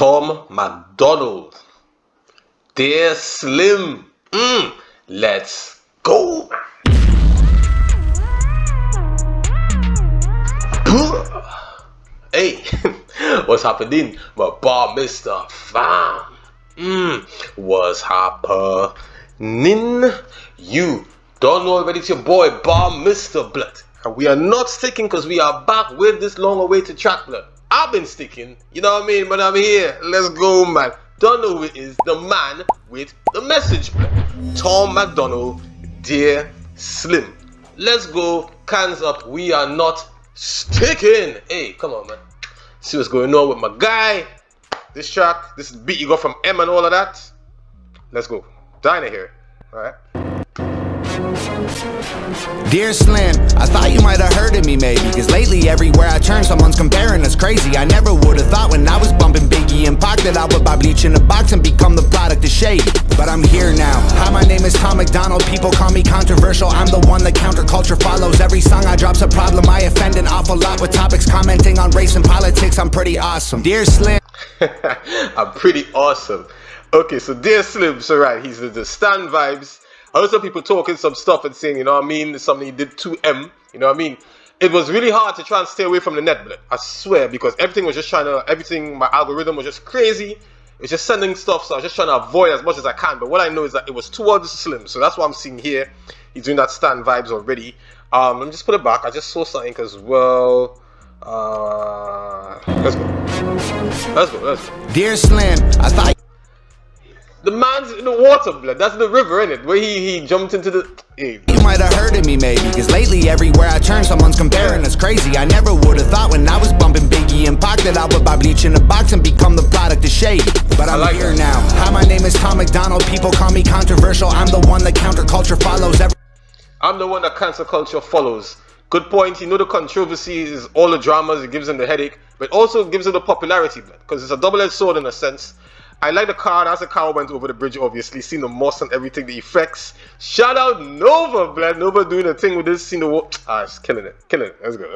Tom MacDonald. Dear Slim. Let's go. Hey, what's happening? My bar Mr. Fam. What's happening? You don't know already, it's your boy Bar Mr. Blood. And we are not sticking because we are back with this long awaited track, blood. I've been sticking, you know what I mean? But I'm here. Let's go, man. Don't know who it is. The man with the message, blood. Tom MacDonald, Dear Slim. Let's go. Cans up. We are not sticking. Hey, come on, man. See what's going on with my guy. This track, this beat you got from M and all of that. Let's go. Dinah here. Alright. Dear Slim, I thought you might have heard of me maybe, cause lately everywhere I turn someone's comparing us crazy. I never would have thought when I was bumping Biggie and Pac that I would buy bleach in a box and become the product of shade. But I'm here now. Hi, my name is Tom MacDonald. People call me controversial. I'm the one that counterculture follows. Every song I drop's a problem. I offend an awful lot with topics commenting on race and politics. I'm pretty awesome. Dear Slim. I'm pretty awesome. Okay, so Dear Slim, so right, he's the Stan vibes. I heard some people talking some stuff and saying, you know what I mean, something he did to M, you know what I mean. It was really hard to try and stay away from the net, blood. I swear, because everything was just my algorithm was just crazy. It was just sending stuff, so I was just trying to avoid as much as I can. But what I know is that it was towards Slim, so that's what I'm seeing here. He's doing that Stan vibes already. Let me just put it back. I just saw something as well. Let's go. Dear Slim, I thought the man's in the water, blood. That's the river, innit? Where he jumped into the... Hey. You might have heard of me maybe, cause lately everywhere I turn someone's comparing us crazy. I never would have thought when I was bumping Biggie and Pac that I would buy bleach in a box and become the product of shade. But I'm here now. Hi, my name is Tom MacDonald. People call me controversial. I'm the one that counterculture follows. I'm the one that cancel culture follows. Good point. You know the controversy is all the dramas. It gives him the headache, but also gives him the popularity, blood. Because it's a double-edged sword in a sense. I like the car. That's the car went over the bridge, obviously. Seen the moss and everything, the effects. Shout out Nova, blood. Nova doing a thing with this. Seen the it's killing it. Let's go.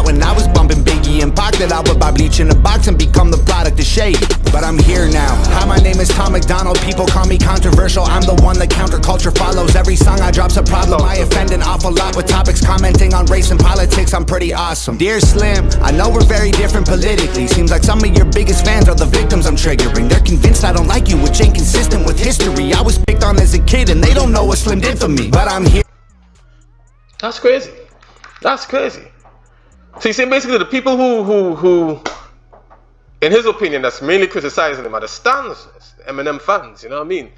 When I was bumping Biggie and Pac that I would buy bleach in a box and become the product of shade. But I'm here now. Hi, my name is Tom MacDonald. People call me controversial. I'm the one that counterculture follows. Every song I drop's a problem. I offend an awful lot with topics commenting on race and politics. I'm pretty awesome. Dear Slim, I know we're very different politically. Seems like some of your biggest fans are the victims I'm triggering. They're convinced I don't like you, which ain't consistent with history. I was picked on as a kid and they don't know what Slim did for me. But I'm here. That's crazy. So you see, basically the people who in his opinion, that's mainly criticizing him are the stans, the EMINEM fans, you know what I mean?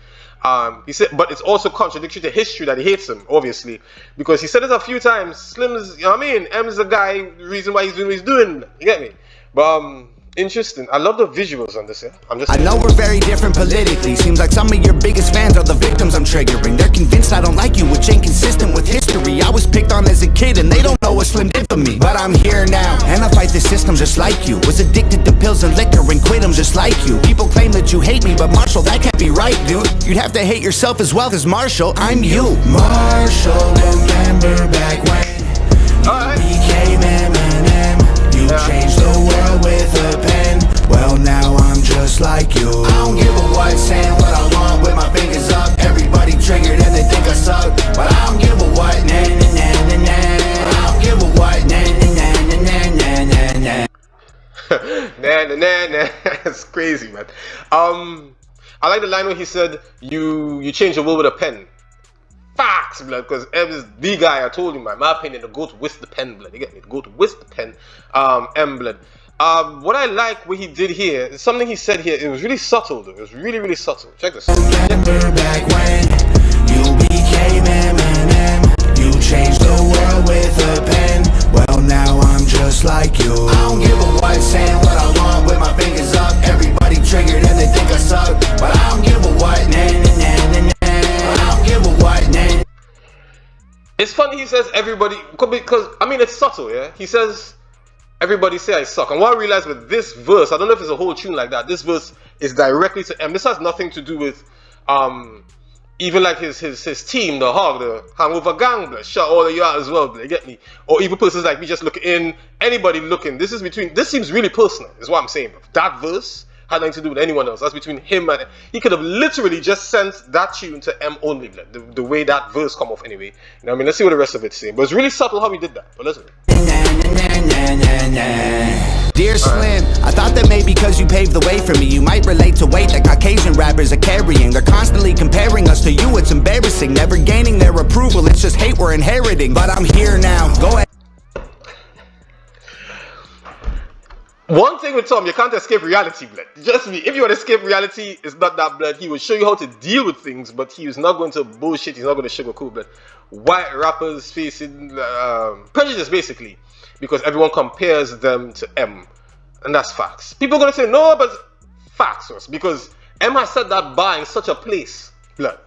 He said, but it's also contradictory to history that he hates him, obviously, because he said it a few times. Slim's, you know what I mean? M's the guy, reason why he's doing what he's doing. You get me? But interesting. I love the visuals on this. Yeah? I know we're very different politically. Seems like some of your biggest fans are the victims I'm triggering. They're convinced I don't like you, which ain't consistent with history. I was picked on as a kid and they don't know what Slim did for me. But I'm here now, and I fight the system just like you. Was addicted to pills and liquor and quit them just like you. People claim that you hate me, but Marshall, that can't be right, dude. You'd have to hate yourself as well as Marshall. I'm you. Marshall, remember back when you became Eminem. You changed the world with a pen. Well, now I'm just like you. I don't give a what, saying what I want with my fingers up. Everybody triggered and they think I suck, but I don't give a what. Nah, nah, nah, nah, nah. I don't give a what. Nah, nah, nah, nah, nah, nah, nah. It's crazy, man. I like the line where he said, "You change the world with a pen." Facts, blood, because M is the guy. I told you, man. My opinion, to go to with the pen, blood. You get me? To go to with the pen, M, blood. What I like what he did here is something he said here. It was really subtle, though. It was really subtle. Check this. Remember back when you became Eminem. You changed the world with a pen. Well, now I'm just like you. I don't give a what, saying what I want with my fingers up. Everybody triggered and they think I suck, but I don't give a what. Nah, nah, nah, nah, nah. I don't give a what. Nah. It's funny he says everybody, because I mean it's subtle, yeah. He says everybody say I suck, and what I realized with this verse, I don't know if it's a whole tune like that. This verse is directly to M. This has nothing to do with even like his team, the Hog, the Hangover Gang, blood. Shout all of you out as well, blood. You get me? Or even persons like me just looking in, anybody looking. This seems really personal, is what I'm saying, bro. That verse Had nothing to do with anyone else. That's between him and... He could have literally just sent that tune to M only, blood. The way that verse come off anyway. You know what I mean? Let's see what the rest of it's saying. But it's really subtle how he did that. But listen. Dear Slim, I thought that maybe because you paved the way for me, you might relate to weight that Caucasian rappers are carrying. They're constantly comparing us to you, it's embarrassing. Never gaining their approval, it's just hate we're inheriting. But I'm here now, go ahead. One thing with Tom, you can't escape reality, blood. Just me. If you want to escape reality, it's not that, blood. He will show you how to deal with things, but he is not going to bullshit. He's not going to sugarcoat, blood. White rappers facing prejudice, basically, because everyone compares them to M, and that's facts. People are going to say, no, but facts, because M has said that bar in such a place, blood,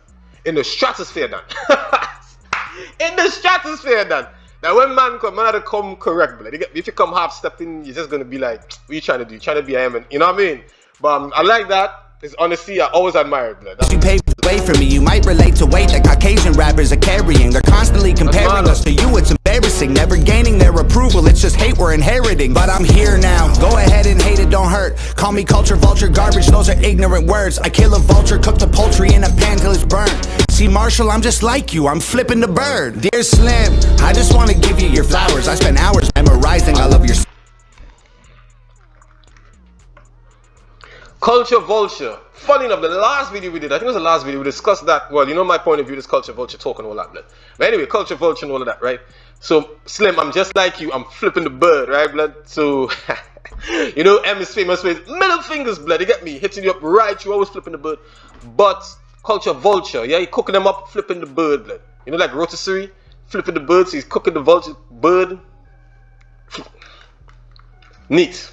in the stratosphere, then. In the stratosphere, then. Now when man had to come correct, blood. If you come half stepping, you're just gonna be like, what are you trying to do? You're trying to be a man, you know what I mean? But I like that. It's honesty, I always admired, blood. You paved the way for me, you might relate to weight that Caucasian rappers are carrying. They're constantly comparing us to you, it's embarrassing. Never gaining their approval, it's just hate we're inheriting. But I'm here now, go ahead and hate it, don't hurt. Call me culture vulture garbage, those are ignorant words. I kill a vulture, cook the poultry in a pan till it's burnt. See Marshall, I'm just like you, I'm flipping the bird. Dear Slim, I just want to give you your flowers. I spent hours memorizing all of your... Culture vulture. Funny enough, the last video we did, I think it was the last video, we discussed that. Well, you know my point of view, this culture vulture talk and all that, blood. But anyway, culture vulture and all of that, right? So, Slim, I'm just like you, I'm flipping the bird, right, blood? So, you know, M is famous for his middle fingers, blood. You get me? Hitting you up right, you always flipping the bird. But culture vulture, yeah, he cooking them up, flipping the bird, blood. You know, like rotisserie, flipping the bird, so he's cooking the vulture bird. Neat,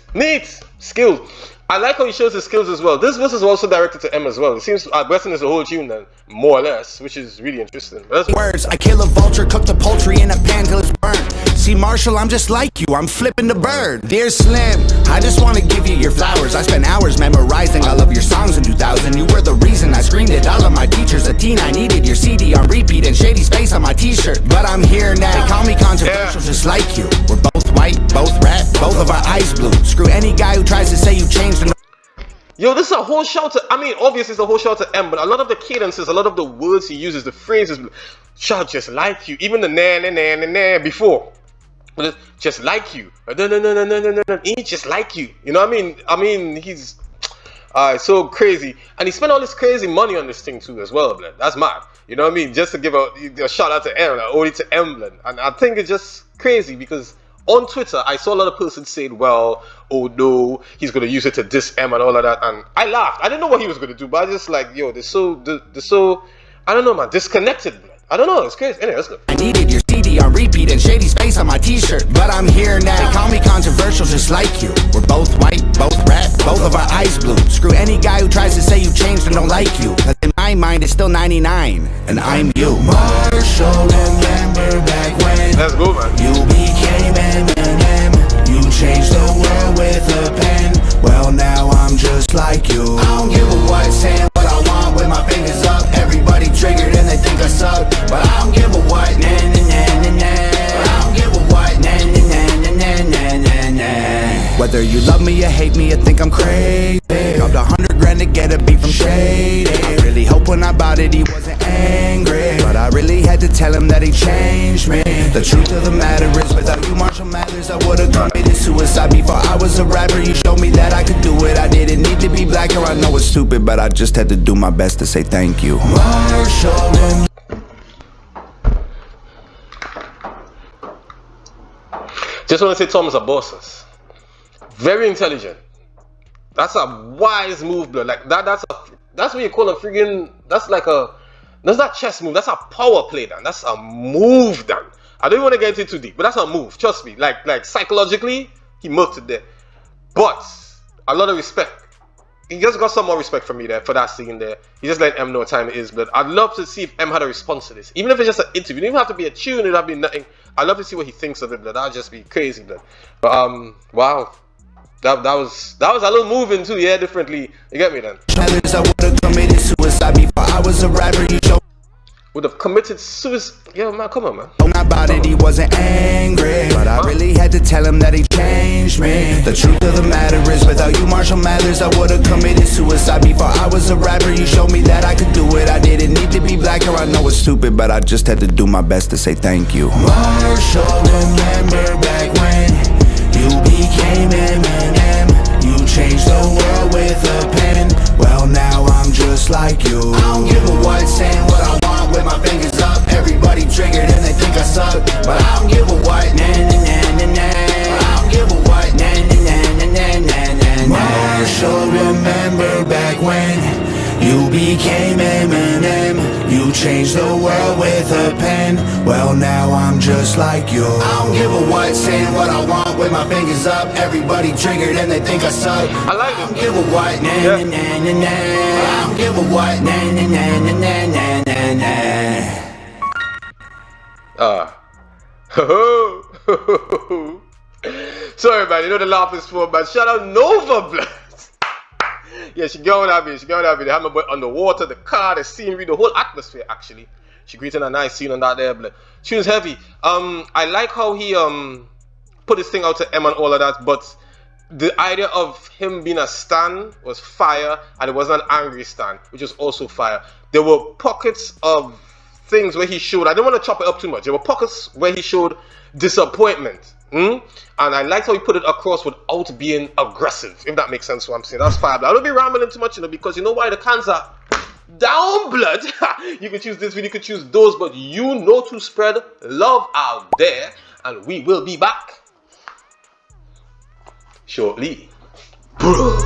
skill. I like how he shows his skills as well. This verse is also directed to M as well. It seems Western is the whole tune then, more or less, which is really interesting. Words, I kill a vulture, cook the poultry in a pan till it's burnt. See Marshall, I'm just like you, I'm flipping the bird. Dear Slim, I just want to give you your flowers. I spent hours memorizing all of your songs in 2000. You were the reason I screamed at all of my teachers. A teen, I needed your CD on repeat and Shady's face on my t-shirt. But I'm here now, they call me controversial just like you. We're both white, both rap, both of our eyes blue. Screw any guy who tries to say you changed. Yo, this is a whole shout to, I mean, obviously it's a whole shout to M, but a lot of the cadences, a lot of the words he uses, the phrases, shout just like you, even the na before, but it's just like you, he's just like you, you know what I mean, he's so crazy, and he spent all this crazy money on this thing too as well, blood. That's mad, you know what I mean, just to give a shout out to M, only to M, blood. And I think it's just crazy because on Twitter, I saw a lot of persons saying, well, oh no, he's going to use it to diss M and all of that. And I laughed. I didn't know what he was going to do, but I just like, yo, they're so, I don't know, man, disconnected, man. I don't know, it's crazy. Anyway, let's go. I needed your CD on repeat and Shady's face on my t-shirt. But I'm here now, they call me controversial just like you. We're both white, both rap, both of our eyes blue. Screw any guy who tries to say you changed and don't like you. Cause in my mind, it's still 99, and I'm you. Marshall, remember back when let's go, man. You became Eminem. You changed the world with a pen. Well, now I'm just like you. I don't give a what, saying what I want with my fingers up. Everybody triggered and they think I suck. But I don't give a what, But I don't give a what, Whether you love me or hate me or think I'm crazy, dropped 100 grand to get a beat from Shady. I really hope when I bought it he wasn't angry, but I really had to tell him that he changed me. The truth of the matter is, without you Marshall Mathers, I would've committed suicide before I was a rapper. You showed me that I could do it. I didn't need to be black, or I know it's stupid, but I just had to do my best to say thank you. Marshall. Just want to say Tom is a bosses. Very intelligent. That's a wise move, blood. Like that's what you call a friggin', that's not chess move, that's a power play, Dan. That's a move, Dan. I don't want to get into it too deep, but that's a move, trust me. Like psychologically, he murked it there. But a lot of respect. He just got some more respect from me there for that scene there. He just let M know what time it is, but I'd love to see if M had a response to this. Even if it's just an interview, it didn't even have to be a tune, it'd have been nothing. I'd love to see what he thinks of it, but that'd just be crazy, blood. But wow. That was a little moving too, yeah, differently. You get me then? would have committed suicide. Yo, man, come on, man. Not about it, he wasn't angry, but I really had to tell him that he changed me. The truth of the matter is, without you, Marshall Mathers, I would have committed suicide before I was a rapper. You showed me that I could do it. I didn't need to be blacker. I know it's stupid, but I just had to do my best to say thank you. Marshall, remember back when you became Eminem. You changed the world with a pen. Well, now I'm just like you. I don't give a what, saying what I want with my fingers up. Everybody triggered and they think I suck, but I don't give a what. Nah, nah, nah, nah, nah. I don't give a what. Nah, nah, nah, nah, nah, nah, nah. Marshall, remember back when you became Eminem. You changed the world with a pen. Well, now I'm just like you. I don't give a what, saying what I want with my fingers up. Everybody triggered and they think I suck. I like I don't give a what, nah, nah, nah, nah, nah. I don't give a what, nah, nah, nah, nah, nah, nah, nah. Sorry, man. You know the laugh is full, man. Shout out Nova, blood. Yeah, she going at me. She going at me. They had my boy on the water, the car, the scenery, the whole atmosphere. Actually, she created a nice scene on that there, blood. She was heavy. I like how he put his thing out to M and all of that, but the idea of him being a stan was fire, and it wasn't an angry stan, which was also fire. There were pockets of things where he showed, I don't want to chop it up too much, there were pockets where he showed disappointment, and I liked how he put it across without being aggressive, if that makes sense what I'm saying. That's fire. But I don't be rambling too much, because you know why? The cans are down, blood. You can choose this video, you can choose those, but you know to spread love out there, and we will be back shortly. Bro.